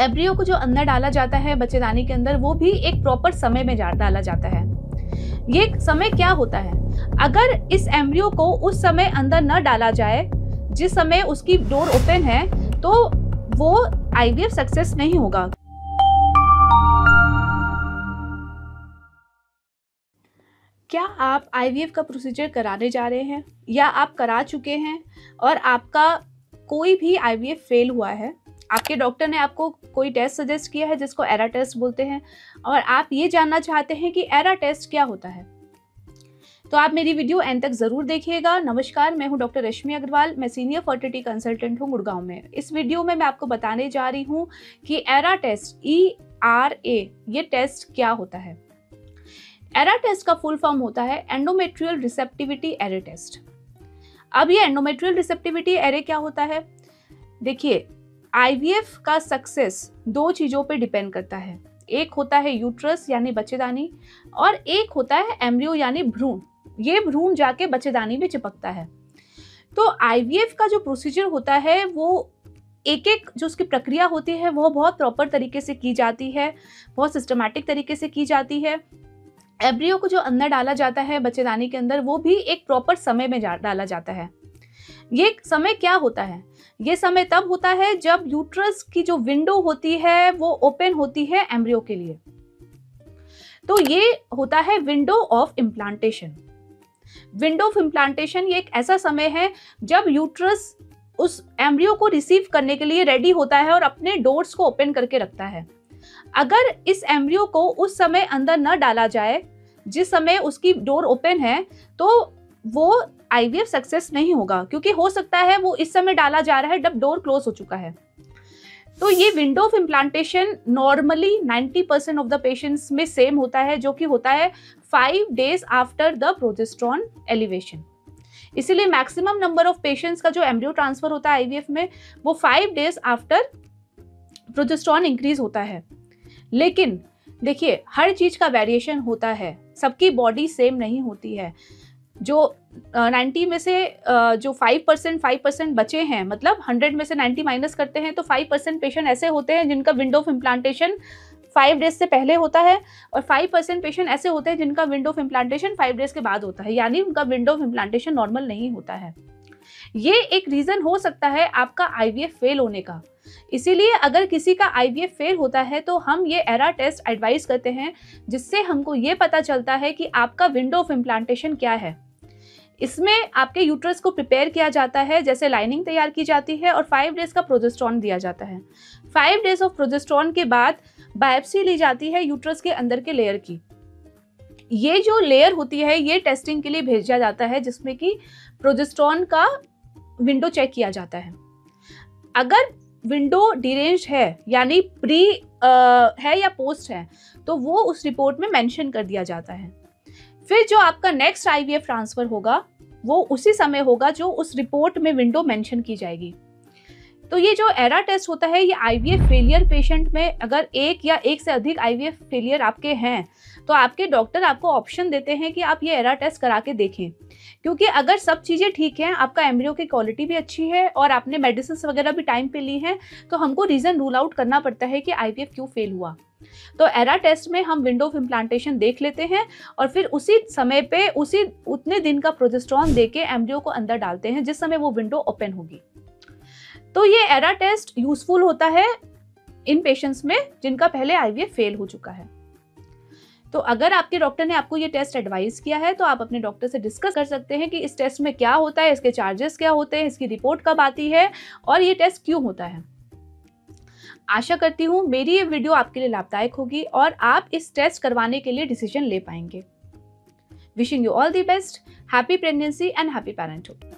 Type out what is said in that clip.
Embryo को जो अंदर डाला जाता है बच्चेदानी के अंदर, वो भी एक प्रॉपर समय में डाला जाता है। ये समय क्या होता है? अगर इस एम्ब्रियो को उस समय अंदर न डाला जाए जिस समय उसकी डोर ओपन है, तो वो आईवीएफ सक्सेस नहीं होगा। क्या आप आईवीएफ का प्रोसीजर कराने जा रहे हैं या आप करा चुके हैं और आपका कोई भी आईवीएफ फेल हुआ है? आपके डॉक्टर ने आपको कोई टेस्ट सजेस्ट किया है जिसको एरा टेस्ट बोलते हैं, और आप ये जानना चाहते हैं कि एरा टेस्ट क्या होता है, तो आप मेरी वीडियो एंड तक ज़रूर देखिएगा। नमस्कार, मैं हूं डॉक्टर रश्मि अग्रवाल। मैं सीनियर फर्टिलिटी कंसल्टेंट हूं गुड़गांव में। इस वीडियो में मैं आपको बताने जा रही हूं कि एरा टेस्ट, ERA, ये टेस्ट क्या होता है। एरा टेस्ट का फुल फॉर्म होता है एंडोमेट्रियल रिसेप्टिविटी एरे टेस्ट। अब ये एंडोमेट्रियल रिसेप्टिविटी एरे क्या होता है? देखिए, आईवीएफ का सक्सेस दो चीज़ों पे डिपेंड करता है। एक होता है यूट्रस यानी बच्चेदानी, और एक होता है एम्ब्रियो यानी भ्रूण। ये भ्रूण जाके बच्चेदानी में चिपकता है। तो आईवीएफ का जो प्रोसीजर होता है, वो एक जो उसकी प्रक्रिया होती है वो बहुत प्रॉपर तरीके से की जाती है, बहुत सिस्टमैटिक तरीके से की जाती है। एम्ब्रियो को जो अंदर डाला जाता है बच्चेदानी के अंदर, वो भी एक प्रॉपर समय में डाला जाता है। ये समय क्या होता है? ये समय तब होता है जब यूट्रस की जो विंडो होती है वो ओपन होती है एम्ब्रियो के लिए। तो ये होता है window of implantation. Window of implantation ये एक ऐसा समय है जब यूट्रस उस एम्ब्रियो को रिसीव करने के लिए रेडी होता है और अपने डोर्स को ओपन करके रखता है। अगर इस एम्ब्रियो को उस समय अंदर न डाला जाए जिस समय उसकी डोर ओपन है, तो वो आईवीएफ सक्सेस नहीं होगा, क्योंकि हो सकता है वो इस समय डाला जा रहा है जब डोर क्लोज हो चुका है। तो ये window of implantation normally 90% of the patients में सेम होता है, जो कि होता है 5 days after the progesterone elevation. इसीलिए मैक्सिमम नंबर ऑफ पेशेंट्स का जो एम्ब्रियो ट्रांसफर होता है आईवीएफ में, वो 5 days आफ्टर प्रोजेस्टेरॉन इंक्रीज होता है। लेकिन देखिए, हर चीज़ का वेरिएशन होता है, सबकी बॉडी सेम नहीं होती है। जो 90 में से जो 5% बचे हैं, मतलब 100 में से 90 माइनस करते हैं, तो 5% पेशेंट ऐसे होते हैं जिनका विंडो ऑफ इम्प्लांटेशन 5 days से पहले होता है, और 5% पेशेंट ऐसे होते हैं जिनका विंडो ऑफ इम्प्लांटेशन 5 days के बाद होता है, यानी उनका विंडो ऑफ इम्प्लांटेशन नॉर्मल नहीं होता है। ये एक रीज़न हो सकता है आपका आईवीएफ फेल होने का। इसीलिए अगर किसी का आईवीएफ फेल होता है तो हम ये एरा टेस्ट एडवाइस करते हैं, जिससे हमको ये पता चलता है कि आपका विंडो ऑफ इम्प्लांटेशन क्या है। इसमें आपके यूट्रस को प्रिपेयर किया जाता है, जैसे लाइनिंग तैयार की जाती है, और 5 days का प्रोजेस्टेरॉन दिया जाता है। 5 days ऑफ प्रोजेस्टेरॉन के बाद बायोप्सी ली जाती है यूट्रस के अंदर के लेयर की। ये जो लेयर होती है ये टेस्टिंग के लिए भेजा जाता है, जिसमें कि प्रोजेस्टेरॉन का विंडो चेक किया जाता है। अगर विंडो डिरेंज्ड है, यानी प्री है या पोस्ट है, तो वो उस रिपोर्ट में मेंशन कर दिया जाता है। फिर जो आपका नेक्स्ट आईवीएफ ट्रांसफर होगा वो उसी समय होगा जो उस रिपोर्ट में विंडो मेंशन की जाएगी। तो ये जो एरा टेस्ट होता है, ये आईवीएफ फेलियर पेशेंट में, अगर एक या एक से अधिक आईवीएफ फेलियर आपके हैं, तो आपके डॉक्टर आपको ऑप्शन देते हैं कि आप ये एरा टेस्ट करा के देखें। क्योंकि अगर सब चीज़ें ठीक हैं, आपका एम्ब्रियो की क्वालिटी भी अच्छी है और आपने मेडिसिन वगैरह भी टाइम पे ली हैं, तो हमको रीज़न रूल आउट करना पड़ता है कि आईवीएफ क्यों फेल हुआ। तो एरा टेस्ट में हम विंडो ऑफ इम्प्लांटेशन देख लेते हैं, और फिर उसी समय पे उतने दिन का प्रोजेस्टेरॉन देके एम्ब्रियो को अंदर डालते हैं जिस समय वो विंडो ओपन होगी। तो ये एरा टेस्ट यूजफुल होता है इन पेशेंट्स में जिनका पहले आईवीएफ फेल हो चुका है। तो अगर आपके डॉक्टर ने आपको ये टेस्ट एडवाइस किया है, तो आप अपने डॉक्टर से डिस्कस कर सकते हैं कि इस टेस्ट में क्या होता है, इसके चार्जेस क्या होते हैं, इसकी रिपोर्ट कब आती है और ये टेस्ट क्यों होता है। आशा करती हूँ मेरी ये वीडियो आपके लिए लाभदायक होगी और आप इस टेस्ट करवाने के लिए डिसीजन ले पाएंगे। Wishing you all the best, happy pregnancy and happy parenthood.